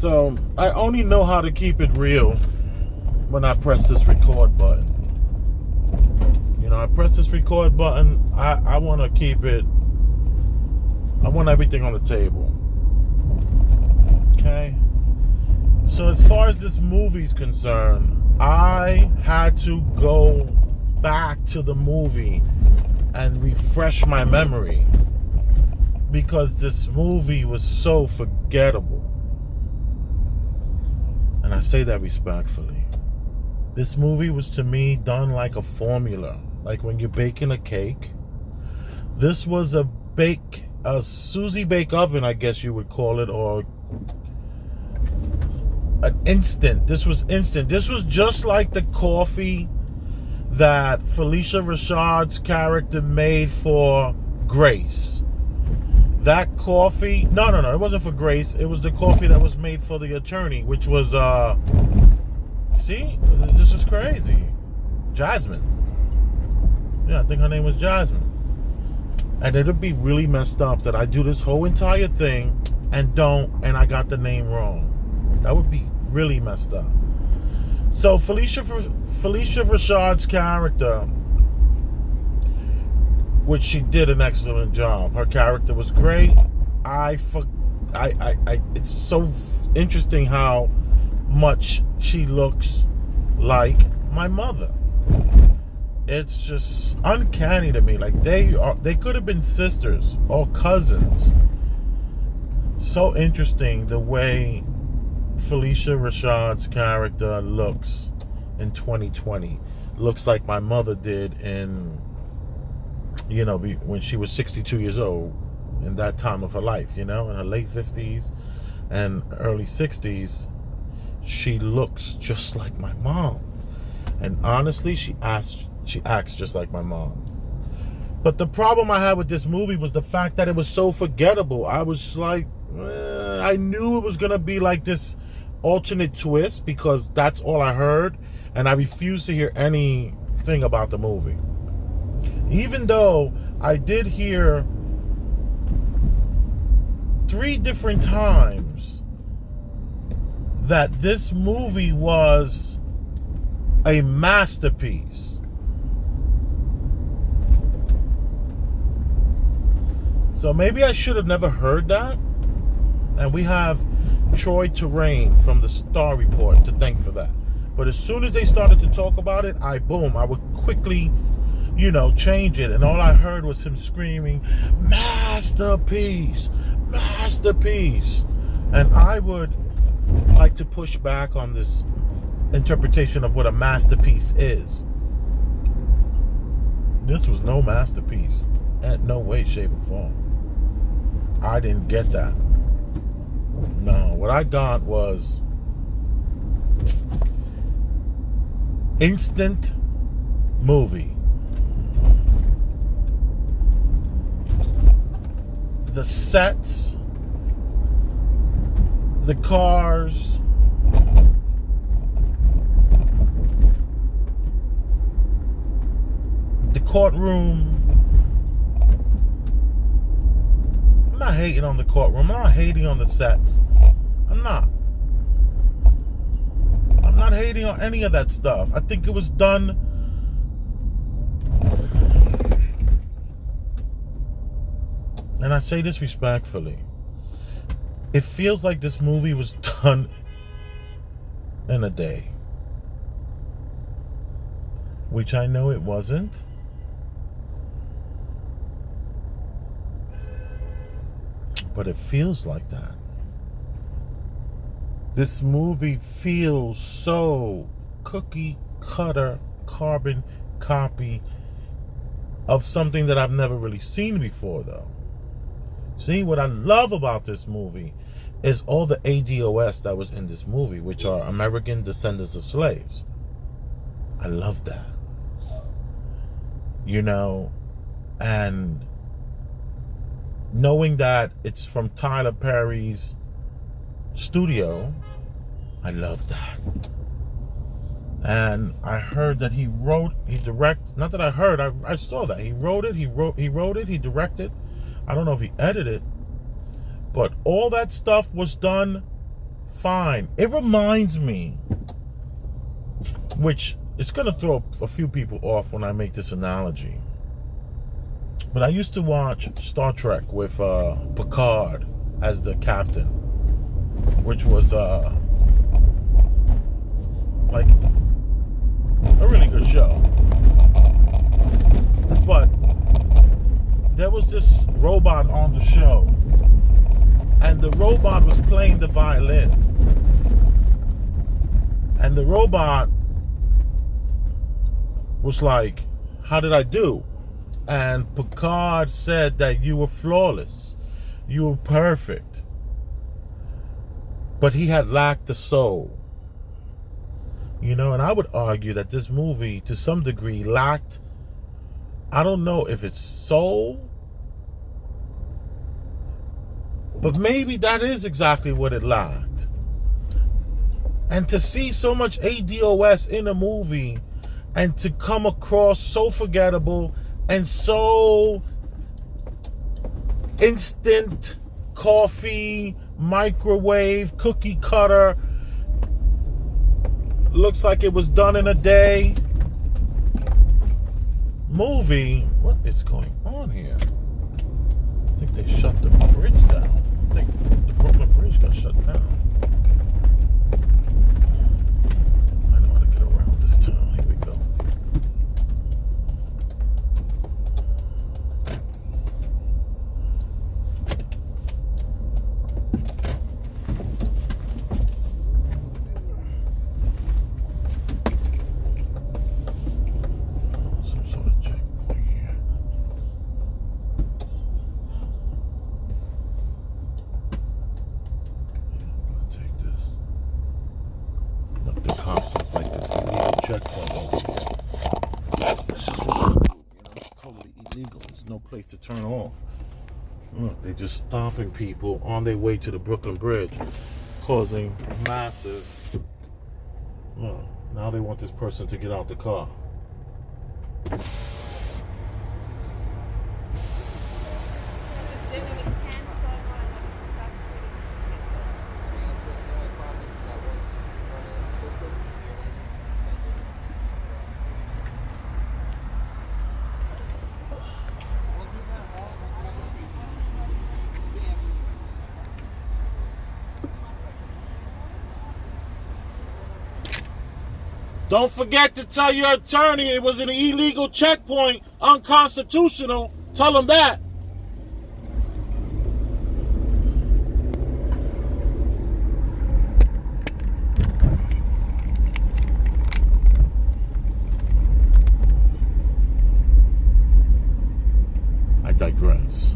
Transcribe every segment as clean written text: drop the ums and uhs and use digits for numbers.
So I only know how to keep it real when I press this record button. You know, I press this record button. I want to keep it. I want everything on the table. Okay. So as far as this movie's concerned, I had to go back to the movie and refresh my memory because this movie was so forgettable. And I say that respectfully. This movie was, to me, done like a formula. Like when you're baking a cake. This was a Susie bake oven, I guess you would call it, or an instant. This was instant. This was just like the coffee that Felicia Rashad's character made for Grace. That coffee, no, it wasn't for Grace. It was the coffee that was made for the attorney, which was, see, this is crazy. Jasmine. Yeah, I think her name was Jasmine. And it'd be really messed up that I do this whole entire thing and I got the name wrong. That would be really messed up. So Felicia Rashad's character, which she did an excellent job. Her character was great. It's so interesting how much she looks like my mother. It's just uncanny to me. Like they could have been sisters or cousins. So interesting the way Felicia Rashad's character looks in 2020. Looks like my mother did in, you know, when she was 62 years old, in that time of her life, you know, in her late 50s and early 60s. She looks just like my mom. And honestly, she acts just like my mom. But the problem I had with this movie was the fact that it was so forgettable. I was like, I knew it was going to be like this alternate twist because that's all I heard. And I refused to hear anything about the movie. Even though I did hear 3 different times that this movie was a masterpiece. So maybe I should have never heard that. And we have Troy Terrain from the Star Report to thank for that. But as soon as they started to talk about it, I would quickly, you know, change it. And all I heard was him screaming, masterpiece, masterpiece. And I would like to push back on this interpretation of what a masterpiece is. This was no masterpiece. In no way, shape, or form. I didn't get that. No, what I got was instant movie. The sets, the cars, the courtroom. I'm not hating on the courtroom. I'm not hating on the sets. I'm not hating on any of that stuff. I think it was done and I say this respectfully. It feels like this movie was done in a day. Which I know it wasn't. But it feels like that. This movie feels so cookie cutter, carbon copy of something that I've never really seen before, though. See, what I love about this movie is all the ADOS that was in this movie, which are American Descendants of Slaves. I love that. You know, and knowing that it's from Tyler Perry's studio, I love that. And I heard that he directed. Not that I heard, I saw that. He wrote it, he directed. I don't know if he edited. But all that stuff was done fine. It reminds me, which it's going to throw a few people off when I make this analogy, but I used to watch Star Trek with Picard as the captain, which was like a really good show. But there was this robot on the show, and the robot was playing the violin, and the robot was like, "How did I do?" And Picard said that you were flawless, you were perfect, but he had lacked the soul. You know, and I would argue that this movie, to some degree, lacked, I don't know if it's soul, but maybe that is exactly what it lacked. And to see so much ADOS in a movie and to come across so forgettable and so instant coffee, microwave, cookie cutter, looks like it was done in a day movie. What is going on here? I think they shut the bridge down. I think the Brooklyn Bridge got shut down. I know how to get around this town. Here we go. Some sort of checkpoint here. Take this. Look, the cops have like this illegal checkpoint over here. This is what they do. You know, it's totally illegal. There's no place to turn off. Look, they're just stopping people on their way to the Brooklyn Bridge, causing massive. Look, now they want this person to get out the car. Don't forget to tell your attorney it was an illegal checkpoint, unconstitutional. Tell them that. I digress.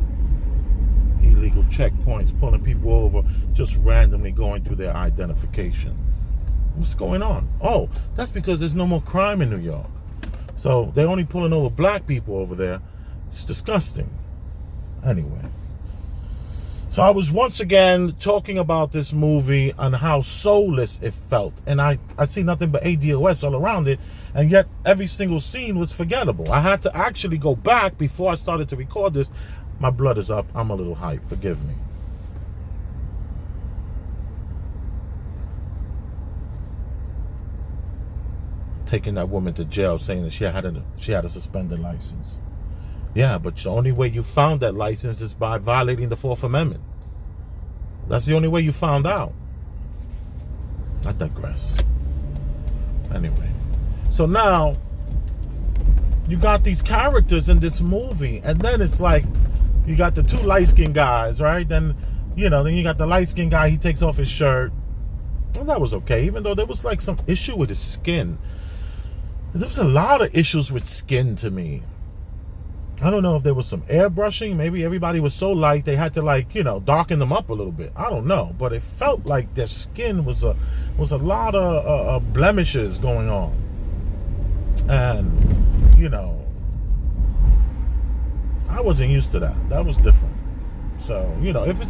Illegal checkpoints, pulling people over, just randomly going through their identification. What's going on? Oh, that's because there's no more crime in New York. So they're only pulling over black people over there. It's disgusting. Anyway. So I was once again talking about this movie and how soulless it felt. And I see nothing but ADOS all around it. And yet every single scene was forgettable. I had to actually go back before I started to record this. My blood is up. I'm a little hyped. Forgive me. Taking that woman to jail, saying that she had a suspended license. Yeah, but the only way you found that license is by violating the Fourth Amendment. That's the only way you found out. I digress. Anyway, so now you got these characters in this movie, and then it's like you got the two light-skinned guys, right? Then you got the light-skinned guy. He takes off his shirt. Well, that was okay, even though there was like some issue with his skin. There was a lot of issues with skin to me. I don't know if there was some airbrushing. Maybe everybody was so light they had to darken them up a little bit. I don't know, but it felt like their skin was a lot of blemishes going on, and I wasn't used to that. That was different. So if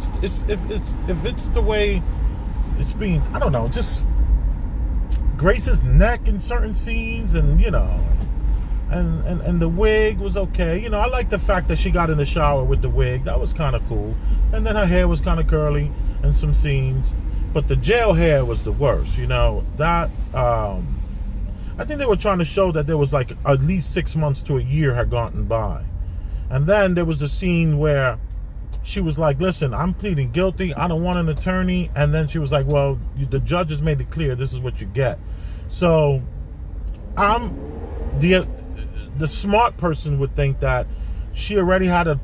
it's the way it's being, I don't know, just Grace's neck in certain scenes, and and the wig was okay. I like the fact that she got in the shower with the wig. That was kind of cool. And then her hair was kind of curly in some scenes. But the jail hair was the worst. That I think they were trying to show that there was like at least 6 months to a year had gotten by. And then there was the scene where she was like, listen, I'm pleading guilty. I don't want an attorney. And then she was like, well, the judge has made it clear this is what you get. So the smart person would think that she already had a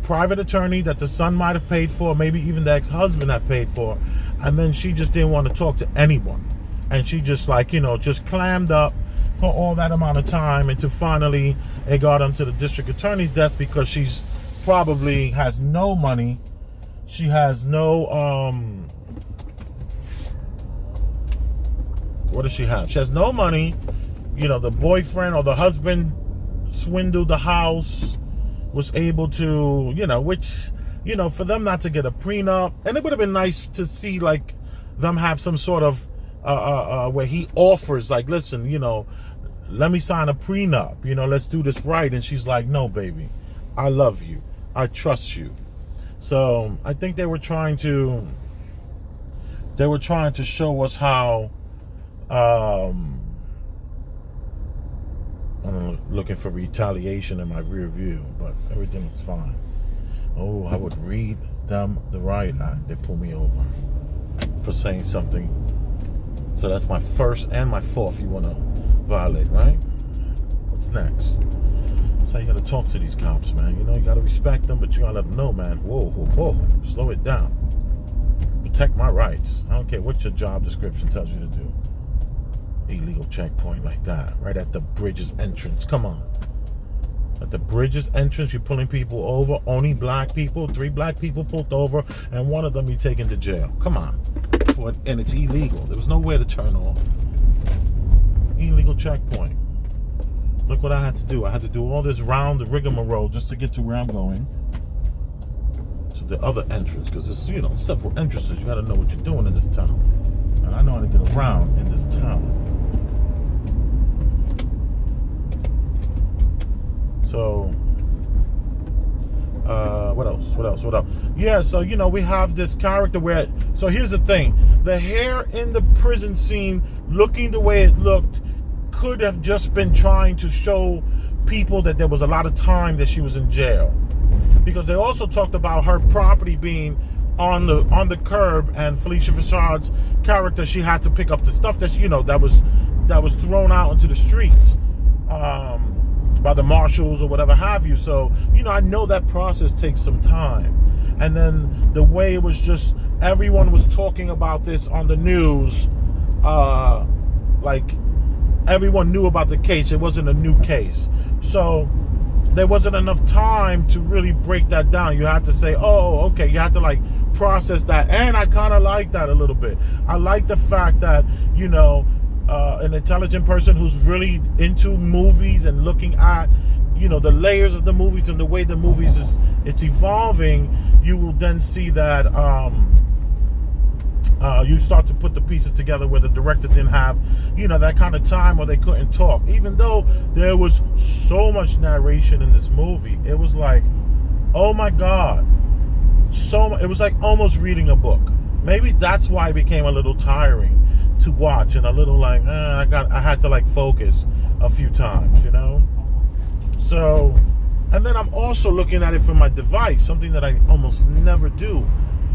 private attorney that the son might have paid for, maybe even the ex-husband had paid for. And then she just didn't want to talk to anyone. And she just just clammed up for all that amount of time until finally it got onto the district attorney's desk because she's probably has no money. She has no what does she have? She has no money. The boyfriend or the husband swindled the house, was able to, which, for them not to get a prenup. And it would have been nice to see like them have some sort of where he offers like, listen, let me sign a prenup, let's do this right. And she's like, no, baby, I love you. I trust you. So I think they were trying to show us how, I'm looking for retaliation in my rear view, but everything was fine. Oh, I would read them the riot act. They pull me over for saying something. So that's my first and my fourth you want to violate, right? What's next? That's how you got to talk to these cops, man. You got to respect them, but you got to let them know, man. Whoa. Slow it down. Protect my rights. I don't care what your job description tells you to do. Illegal checkpoint like that, right at the bridge's entrance. Come on. At the bridge's entrance, you're pulling people over. Only black people. 3 black people pulled over, and one of them you taken to jail. Come on. And it's illegal. There was nowhere to turn off. Illegal checkpoint. Look what I had to do. I had to do all this round the rigmarole just to get to where I'm going. To the other entrance, because there's several entrances. You got to know what you're doing in this town. And I know how to get around in this town. So, what else? Yeah, so, we have this character where, so here's the thing. The hair in the prison scene, looking the way it looked, could have just been trying to show people that there was a lot of time that she was in jail. Because they also talked about her property being on the curb, and Felicia Rashad's character, she had to pick up the stuff that that was thrown out into the streets by the marshals or whatever have you. So I know that process takes some time. And then the way it was just everyone was talking about this on the news, like everyone knew about the case. It wasn't a new case, so there wasn't enough time to really break that down. You had to say, oh, okay, you had to like process that. And I kind of like that a little bit. I like the fact that an intelligent person who's really into movies and looking at the layers of the movies and the way the movies it's evolving, you will then see that you start to put the pieces together where the director didn't have that kind of time, or they couldn't talk. Even though there was so much narration in this movie, it was like, oh my God, it was like almost reading a book. Maybe that's why it became a little tiring to watch, and a little like I had to like focus a few times, So, and then I'm also looking at it from my device, something that I almost never do.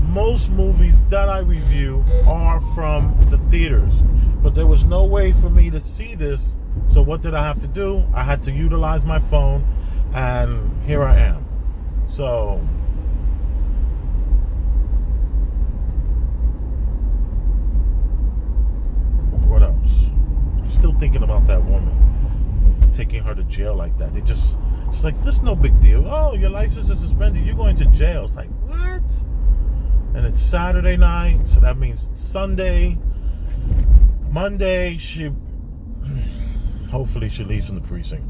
Most movies that I review are from the theaters, but there was no way for me to see this. So what did I have to do? I had to utilize my phone, and here I am. So what else? I'm still thinking about that woman, taking her to jail like that. It's like, this is no big deal. Oh, your license is suspended, you're going to jail. It's like, what? And it's Saturday night, so that means Sunday, Monday, hopefully she leaves from the precinct.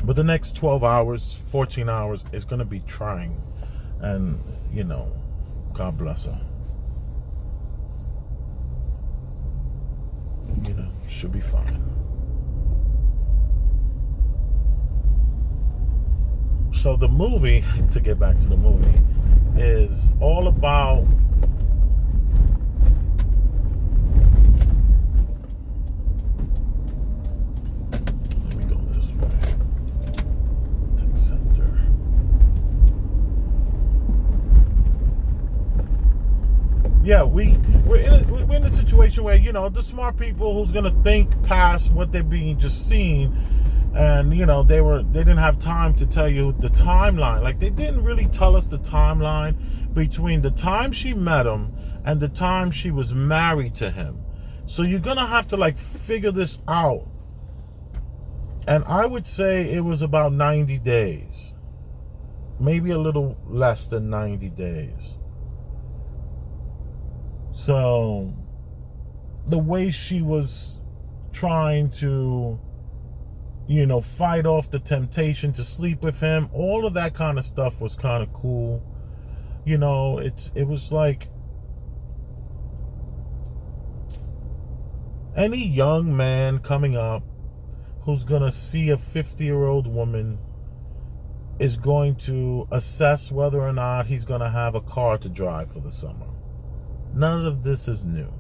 But the next 12 hours, 14 hours is going to be trying. And, God bless her. She'll be fine. So the movie, to get back to the movie, is all about yeah, we're in a situation where, you know, the smart people who's gonna think past what they're being just seen, and you know, they didn't have time to tell you the timeline. Like, they didn't really tell us the timeline between the time she met him and the time she was married to him. So you're gonna have to like figure this out. And I would say it was about 90 days. Maybe a little less than 90 days. So the way she was trying to, you know, fight off the temptation to sleep with him, all of that kind of stuff was kind of cool. You know, it was like any young man coming up who's gonna see a 50-year-old woman is going to assess whether or not he's gonna have a car to drive for the summer. None of this is new.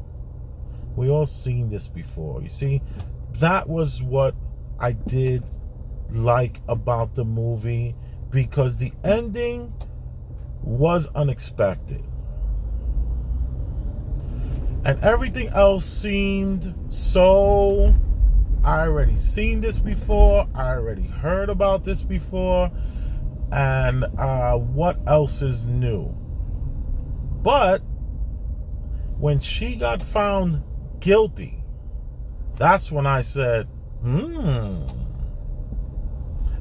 We all seen this before. You see, that was what I did like about the movie, because the ending was unexpected. And everything else seemed so, I already seen this before, I already heard about this before, and what else is new? But when she got found guilty, that's when I said,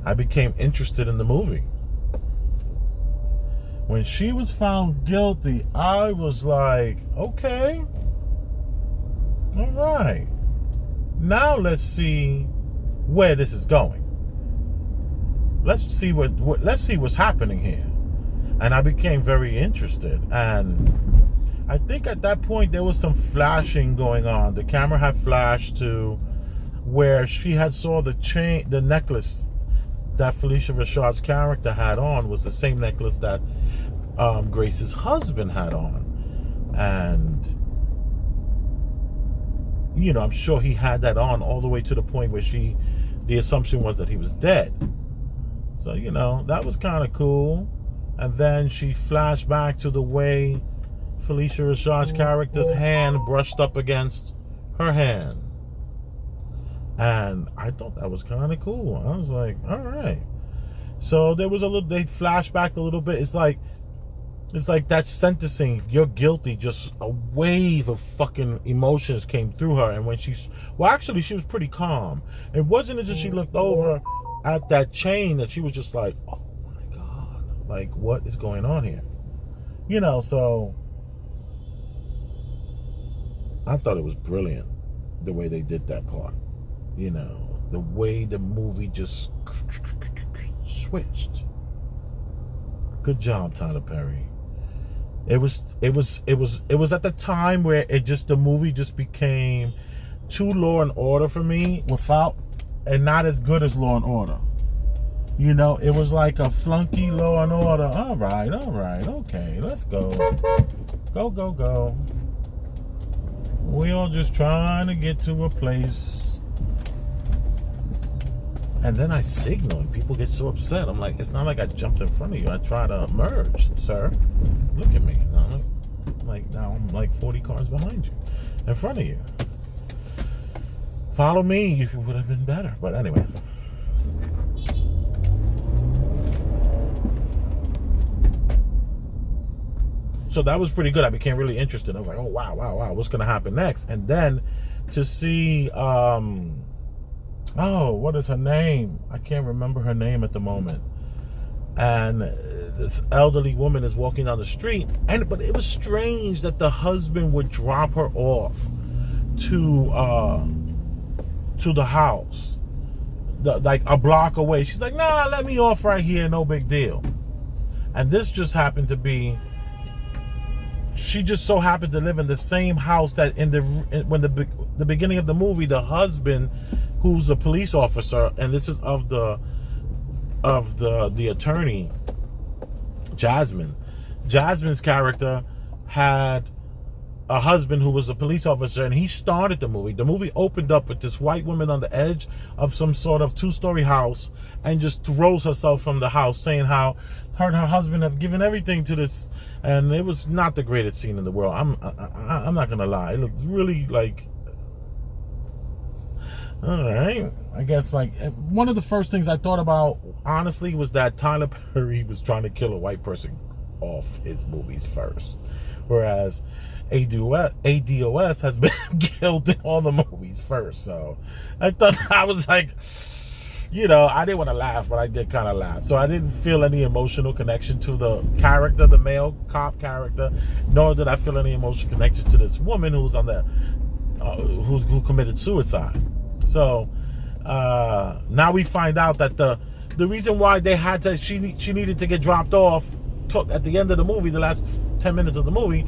I became interested in the movie. When she was found guilty, I was like, okay, all right. Now let's see where this is going. Let's see what's happening here. And I became very interested. And I think at that point there was some flashing going on. The camera had flashed to where she had saw the necklace that Felicia Rashad's character had on was the same necklace that Grace's husband had on. And, you know, I'm sure he had that on all the way to the point where the assumption was that he was dead. So, you know, that was kind of cool. And then she flashed back to the way Felicia Rashad's character's hand brushed up against her hand. And I thought that was kind of cool. I was like, all right. So there was they flashed back a little bit. It's like that sentencing, you're guilty, just a wave of fucking emotions came through her. And when she was pretty calm. It wasn't until she looked over at that chain that she was just like, oh my God, like, what is going on here? You know, so I thought it was brilliant the way they did that part. You know, the way the movie just switched. Good job, Tyler Perry. It was at the time where the movie just became too Law and Order for me, and not as good as Law and Order. You know, it was like a flunky Law and Order. All right, okay, let's go. Go. We all just trying to get to a place. And then I signal and people get so upset. I'm like, it's not like I jumped in front of you. I tried to merge, sir. Look at me. Now I'm like 40 cars behind you, in front of you. Follow me, you would have been better. But anyway. So that was pretty good. I became really interested. I was like, oh, wow. What's going to happen next? And then to see, what is her name? I can't remember her name at the moment. And this elderly woman is walking down the street. But it was strange that the husband would drop her off to the house, like a block away. She's like, nah, let me off right here. No big deal. And this just happened to be, she just so happened to live in the same house that when the beginning of the movie, the husband, who's a police officer, and this is of the attorney, Jasmine. Jasmine's character had a husband who was a police officer, and he started the movie. The movie opened up with this white woman on the edge of some sort of 2-story house and just throws herself from the house, saying how her and her husband have given everything to this, and it was not the greatest scene in the world. I'm not gonna lie, it looked really like, all right, I guess, like, one of the first things I thought about, honestly, was that Tyler Perry was trying to kill a white person off his movies first, whereas ADOS has been killed in all the movies first. So I thought, I was like, I didn't want to laugh, but I did kind of laugh. So I didn't feel any emotional connection to the character, the male cop character, nor did I feel any emotional connection to this woman who's on the who committed suicide. So now we find out that the reason why they had to, she needed to get dropped off at the end of the movie, the last 10 minutes of the movie,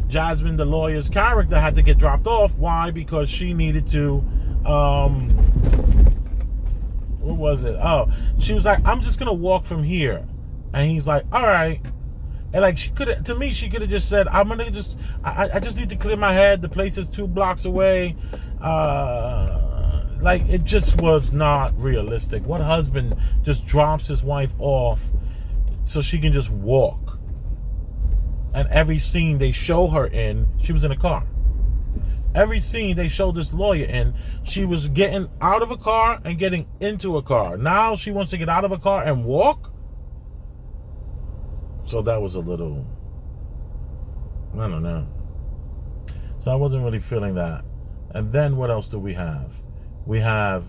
Jasmine, the lawyer's character, had to get dropped off. Why? Because she needed to, what was it? Oh, she was like, I'm just gonna walk from here. And he's like, all right. And like, she could have just said, I just need to clear my head. The place is 2 blocks away. Like, it just was not realistic. What husband just drops his wife off so she can just walk? And every scene they show her in, she was in a car. Every scene they show this lawyer in, she was getting out of a car and getting into a car. Now she wants to get out of a car and walk. So that was a little, I don't know. So I wasn't really feeling that. And then what else do we have? We have,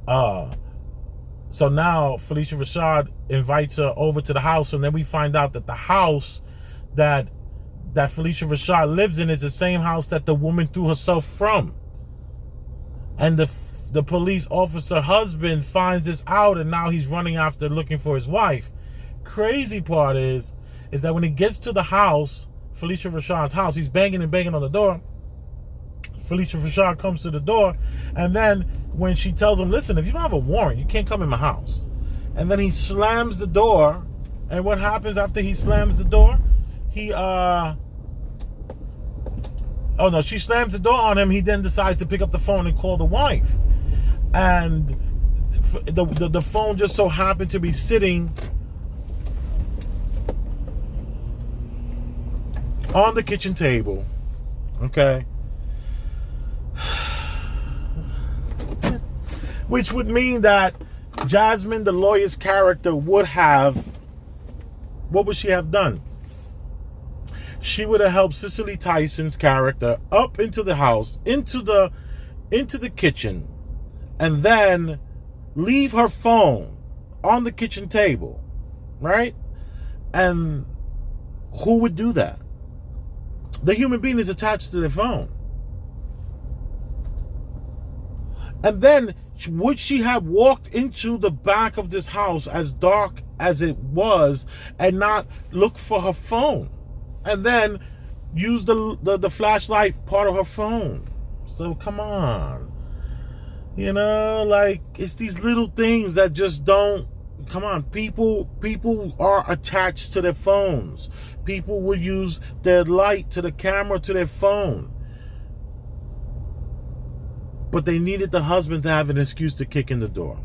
so now Felicia Rashad invites her over to the house, and then we find out that the house that Felicia Rashad lives in is the same house that the woman threw herself from. And the police officer husband finds this out, and now he's running after looking for his wife. Crazy part is that when he gets to the house, Felicia Rashad's house, he's banging and banging on the door. Felicia Rashad comes to the door, and then when she tells him, listen, if you don't have a warrant, you can't come in my house. And then he slams the door, and what happens after he slams the door? She slams the door on him. He then decides to pick up the phone and call the wife. And the phone just so happened to be sitting on the kitchen table. Okay. Which would mean that Jasmine, the lawyer's character, would have, what would she have done? She would have helped Cicely Tyson's character up into the house, into the kitchen, and then leave her phone on the kitchen table, right? And who would do that? The human being is attached to their phone. And then would she have walked into the back of this house, as dark as it was, and not look for her phone? And then use the flashlight part of her phone. So come on. Like, it's these little things that just don't, come on. People are attached to their phones. People will use their light to the camera to their phone. But they needed the husband to have an excuse to kick in the door.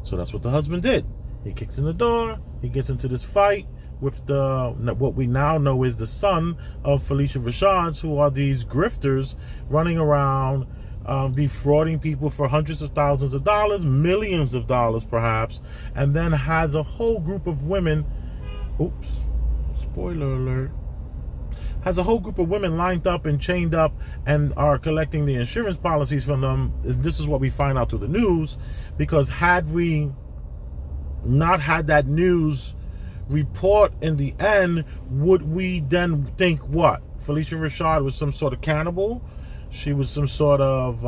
So that's what the husband did. He kicks in the door. He gets into this fight with what we now know is the son of Felicia Rashad, who are these grifters running around defrauding people for hundreds of thousands of dollars, millions of dollars perhaps, and then has a whole group of women, oops, spoiler alert, has a whole group of women lined up and chained up and are collecting the insurance policies from them. This is what we find out through the news, because had we not had that news report in the end, would we then think what? Felicia Rashad was some sort of cannibal? She was some sort of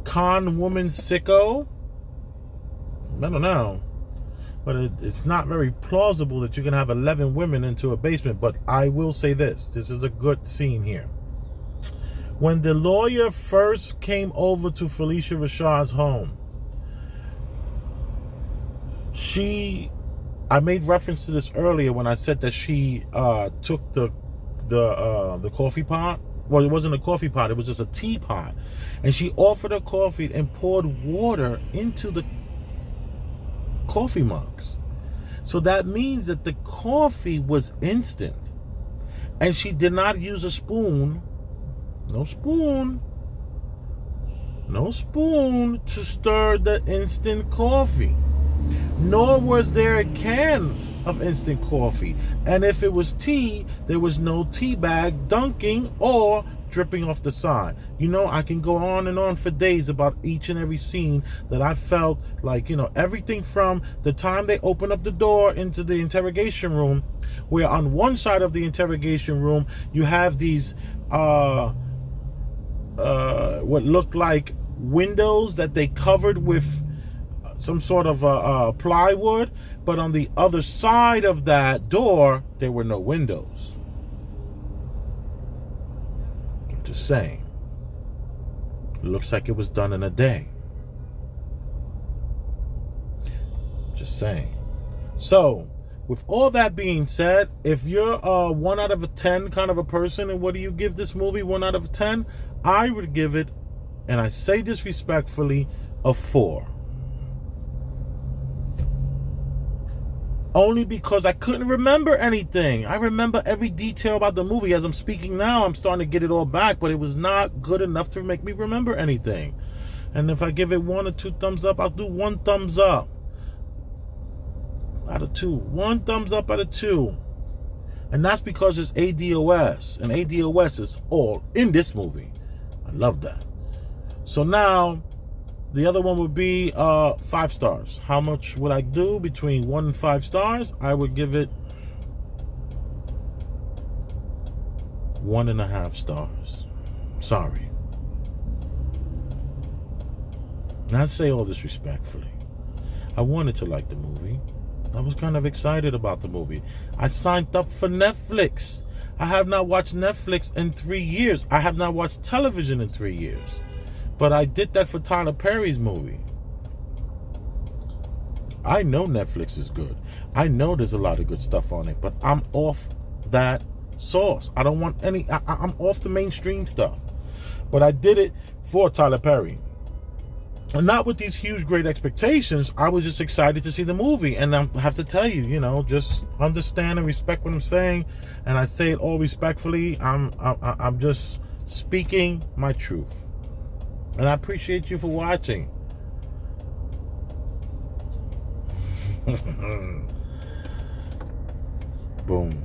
con woman sicko? I don't know. But it's not very plausible that you can have 11 women into a basement. But I will say this. This is a good scene here. When the lawyer first came over to Felicia Rashad's home, I made reference to this earlier when I said that she took the coffee pot. Well, it wasn't a coffee pot, it was just a teapot. And she offered her coffee and poured water into the coffee mugs. So that means that the coffee was instant. And she did not use a spoon. No spoon to stir the instant coffee. Nor was there a can of instant coffee. And if it was tea, there was no tea bag dunking or dripping off the side. You know, I can go on and on for days about each and every scene that I felt like, you know, everything from the time they open up the door into the interrogation room, where on one side of the interrogation room, you have these, what looked like windows that they covered with some sort of plywood, but on the other side of that door, there were no windows. I'm just saying. It looks like it was done in a day. Just saying. So, with all that being said, if you're a 1 out of 10 kind of a person, and what do you give this movie 1 out of 10? I would give it, and I say this respectfully, a 4. Only because I couldn't remember anything. I remember every detail about the movie. As I'm speaking now, I'm starting to get it all back, but it was not good enough to make me remember anything. And if I give it 1 or 2 thumbs up, I'll do 1 thumbs up out of 2. 1 thumbs up out of 2. And that's because it's ADOS. And ADOS is all in this movie. I love that. So now, the other one would be 5 stars. How much would I do between 1 and 5 stars? I would give it 1.5 stars. Sorry. Not say all this respectfully. I wanted to like the movie. I was kind of excited about the movie. I signed up for Netflix. I have not watched Netflix in 3 years. I have not watched television in 3 years. But I did that for Tyler Perry's movie. I know Netflix is good. I know there's a lot of good stuff on it, but I'm off that sauce. I don't want any, I'm off the mainstream stuff. But I did it for Tyler Perry. And not with these huge, great expectations. I was just excited to see the movie. And I have to tell you, you know, just understand and respect what I'm saying. And I say it all respectfully. I'm just speaking my truth. And I appreciate you for watching. Boom.